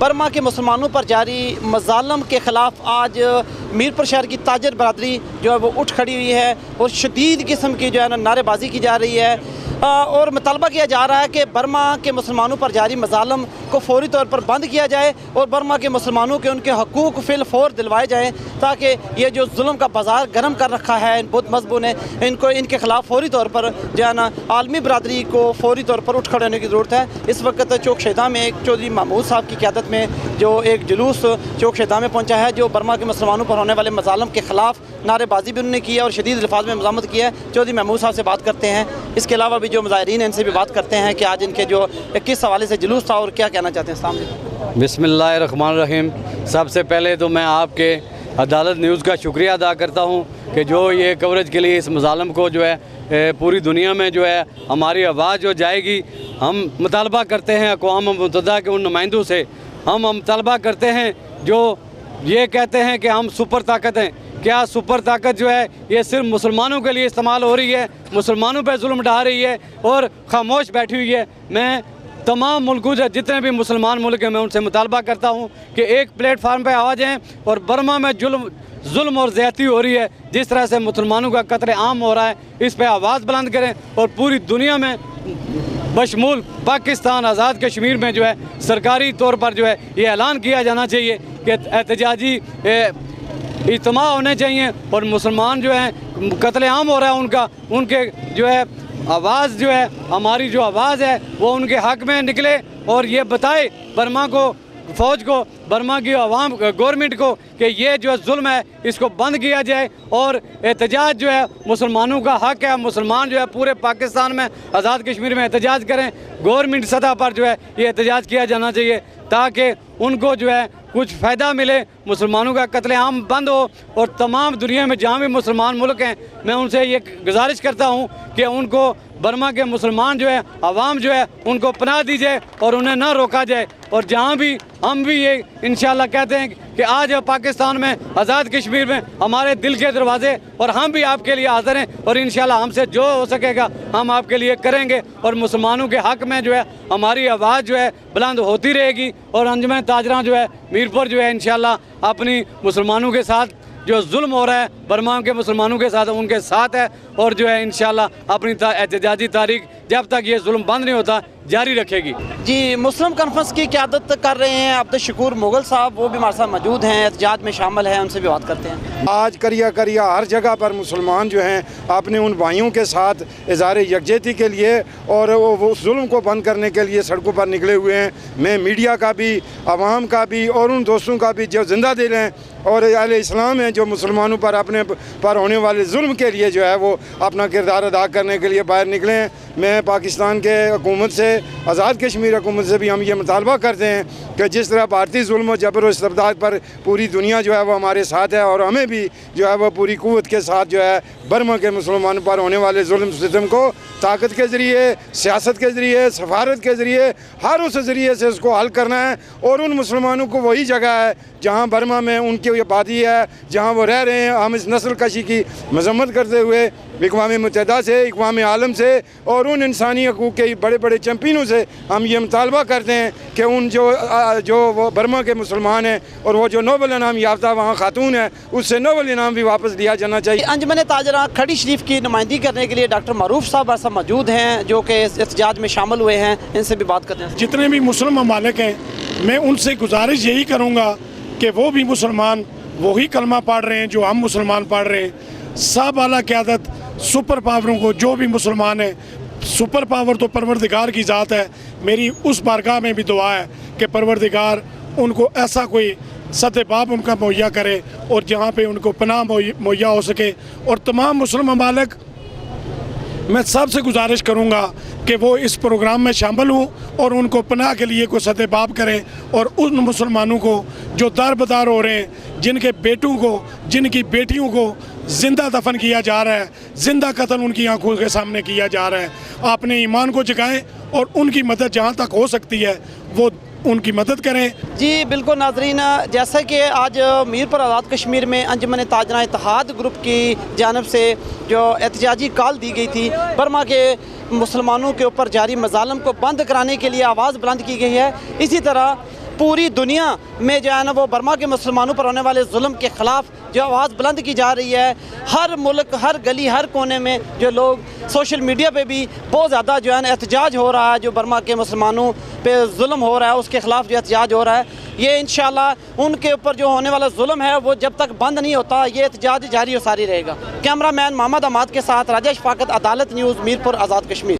Burma के मुसलमानों पर जारी मज़ालम के ख़िलाफ़ आज मीरपुर शहर की ताजर बरादरी जो है वो उठ खड़ी हुई है और शदीद किस्म की जो है ना नारेबाजी की जा रही है और मुतालबा किया जा रहा है कि बर्मा के मुसलमानों पर जारी मज़ालम को फौरी तौर पर बंद किया जाए और बर्मा के मुसलमानों के उनके हकूक़ फ़िल फ़ौर दिलवाए जाएँ, ताकि ये जो जुल्म का बाज़ार गर्म कर रखा है इन बुत मज़हबों ने, इनको इनके ख़िलाफ़ फौरी तौर पर जो है ना आलमी बरादरी को फौरी तौर पर उठ खड़े होने की ज़रूरत है। इस वक्त चौक शहीदा में एक चौधरी महमूद साहब की क़यादत में जो एक जुलूस चौक शहीदा में पहुँचा है, जो बर्मा के मुसलमानों पर होने वाले मज़ालम के ख़िलाफ़ नारेबाजी भी उन्होंने की है और शदीद अल्फाज में मज़ामत की है। चौधरी महमूद साहब से बात करते हैं, इसके अलावा भी जो मुज़ाहिरीन हैं इनसे भी बात करते हैं कि आज इनके जो किस हवाले से जुलूस था और क्या कहना चाहते हैं। सामने बिस्मिल्लाहिर्रहमानिर्रहीम। सबसे पहले तो मैं आपके अदालत न्यूज़ का शुक्रिया अदा करता हूँ कि जो ये कवरेज के लिए इस मज़ालम को जो है पूरी दुनिया में जो है हमारी आवाज़ जो जाएगी। हम मुतालबा करते हैं अक़वाम मुत्तहिदा के उन नुमाइंदों से, हम मुतालबा करते हैं जो ये कहते हैं कि हम सुपर ताकत हैं। क्या सुपर ताकत जो है ये सिर्फ मुसलमानों के लिए इस्तेमाल हो रही है, मुसलमानों पर जुल्म ढा रही है और खामोश बैठी हुई है। मैं तमाम मुल्कों से, जितने भी मुसलमान मुल्क हैं, मैं उनसे मुतालबा करता हूँ कि एक प्लेटफार्म पर आ जाएँ और बर्मा में जुल्म और ज़्यादती हो रही है, जिस तरह से मुसलमानों का कत्ल आम हो रहा है, इस पर आवाज़ बुलंद करें और पूरी दुनिया में बशमूल पाकिस्तान आज़ाद कश्मीर में जो है सरकारी तौर पर जो है ये ऐलान किया जाना चाहिए कि एहतजाजी इज्तिमा होने चाहिए और मुसलमान जो है कत्ल आम हो रहा है उनका, उनके जो है आवाज़ जो है, हमारी जो आवाज़ है वो उनके हक़ में निकले और ये बताए बर्मा को, फ़ौज को, बर्मा की आवाम गवर्नमेंट को कि ये जो जुल्म है इसको बंद किया जाए और एहतजाज जो है मुसलमानों का हक़ है। मुसलमान जो है पूरे पाकिस्तान में आज़ाद कश्मीर में एहतजाज करें, गवर्नमेंट सतह पर जो है ये एहतजाज किया जाना चाहिए ताकि उनको जो है कुछ फ़ायदा मिले, मुसलमानों का कत्ल आम बंद हो और तमाम दुनिया में जहाँ भी मुसलमान मुल्क हैं मैं उनसे ये गुजारिश करता हूँ कि उनको बर्मा के मुसलमान जो है, आवाम जो है, उनको पनाह दी जाए और उन्हें ना रोका जाए। और जहाँ भी हम भी ये इंशाल्लाह कहते हैं कि आज पाकिस्तान में आज़ाद कश्मीर में हमारे दिल के दरवाजे और हम भी आपके लिए हाज़िर हैं और इंशाल्लाह हमसे जो हो सकेगा हम आपके लिए करेंगे और मुसलमानों के हक़ में जो है हमारी आवाज़ जो है बुलंद होती रहेगी और अंजुमन ताजरा जो है मीरपुर जो है इंशाल्लाह अपनी मुसलमानों के साथ जो जुल्म हो रहा है बर्मा के मुसलमानों के साथ उनके साथ है और जो है इंशाल्लाह अपनी एहतजाजी तारीख जब तक ये जुल्म बंद नहीं होता जारी रखेगी। जी, मुस्लिम कॉन्फ्रेंस की क़यादत कर रहे हैं अब्दुल शकूर मुगल साहब, वो भी हमारे साथ मौजूद हैं, एहतजाज में शामिल हैं, उनसे भी बात करते हैं। आज करिया हर जगह पर मुसलमान जो हैं अपने उन भाइयों के साथ इज़हार यकजहती के लिए और वो जुल्म को बंद करने के लिए सड़कों पर निकले हुए हैं। मैं मीडिया का भी, आवाम का भी और उन दोस्तों का भी जो जिंदा दिल हैं और अहले इस्लाम हैं जो मुसलमानों पर अपने पर होने वाले जुल्म के लिए जो है वो अपना किरदार अदा करने के लिए बाहर निकले हैं। मैं पाकिस्तान के हुकूमत से, आज़ाद कश्मीर हुकूमत से भी हम ये मुतालबा करते हैं कि जिस तरह भारतीय जुल्म और जबर और इस्तिबदाद पर पूरी दुनिया जो है वो हमारे साथ है और हमें भी जो है वो पूरी क़ुव्वत के साथ जो है बर्मा के मुसलमानों पर होने वाले जुल्म सितम को ताकत के ज़रिए, सियासत के ज़रिए, सफारत के ज़रिए, हर उस ज़रिए से उसको हल करना है। और उन मुसलमानों को वही जगह है जहाँ बर्मा में उनकी आबादी है, जहाँ वो रह रहे हैं। हम इस नस्ल कशी की मजम्मत करते हुए इक़वाम मुत्तहिदा से, इक़वाम आलम से और उन इंसानी हकूक़ के बड़े बड़े चैम्पियनों से हम ये मुतालबा करते हैं कि उन जो वो बर्मा के मुसलमान हैं और वो जो नोबल इनाम याफ्ता वहाँ खातून है उससे नोबल इनाम भी वापस लिया जाना चाहिए। अंजुमन ताजरा खड़ी शरीफ की नुमाइंदगी करने के लिए डॉक्टर मरूफ साहब सब मौजूद हैं जो कि इस एहतजाज में शामिल हुए हैं, इनसे भी बात करते हैं। जितने भी मुस्लिम ममालिक हैं मैं उनसे गुजारिश यही करूँगा कि वो भी मुसलमान वही कलमा पढ़ रहे हैं जो हम मुसलमान पढ़ रहे हैं। सब आला क़यादत सुपर पावरों को, जो भी मुसलमान है, सुपर पावर तो परवरदिगार की ज़ात है। मेरी उस बारगाह में भी दुआ है कि परवरदिगार उनको ऐसा कोई सतबाब उनका मुहैया करे और जहाँ पे उनको पनाह मुहैया हो सके। और तमाम मुस्लिम ममालिक मैं सबसे गुजारिश करूँगा कि वो इस प्रोग्राम में शामिल हों और उनको पनाह के लिए कोई सतबाब करें और उन मुसलमानों को जो दर बदर हो रहे हैं, जिनके बेटों को, जिनकी बेटियों को ज़िंदा दफन किया जा रहा है, ज़िंदा कत्ल उनकी आंखों के सामने किया जा रहा है, अपने ईमान को जगाएं और उनकी मदद जहाँ तक हो सकती है वो उनकी मदद करें। जी बिल्कुल नाज़रीन, जैसा कि आज मीरपुर आज़ाद कश्मीर में अंजुमन ताजरा इत्तेहाद ग्रुप की जानब से जो एहतजाजी कॉल दी गई थी, बर्मा के मुसलमानों के ऊपर जारी मज़ालम को बंद कराने के लिए आवाज़ बुलंद की गई है, इसी तरह पूरी दुनिया में जो है ना वो बर्मा के मुसलमानों पर होने वाले जुल्म के ख़िलाफ़ जो आवाज़ बुलंद की जा रही है। हर मुल्क, हर गली, हर कोने में जो लोग सोशल मीडिया पे भी बहुत ज़्यादा जो है ना एहतजाज हो रहा है, जो बर्मा के मुसलमानों पे जुल्म हो रहा है उसके ख़िलाफ़ जो एहतजाज हो रहा है। ये इंशाल्लाह उनके ऊपर जो होने वाला जुल्म है वो जब तक बंद नहीं होता ये एहतजाज जारी और सारी रहेगा। कैमरामैन मोहम्मद अहमद के साथ राजेश फाकत, अदालत न्यूज़, मीरपुर, आज़ाद कश्मीर।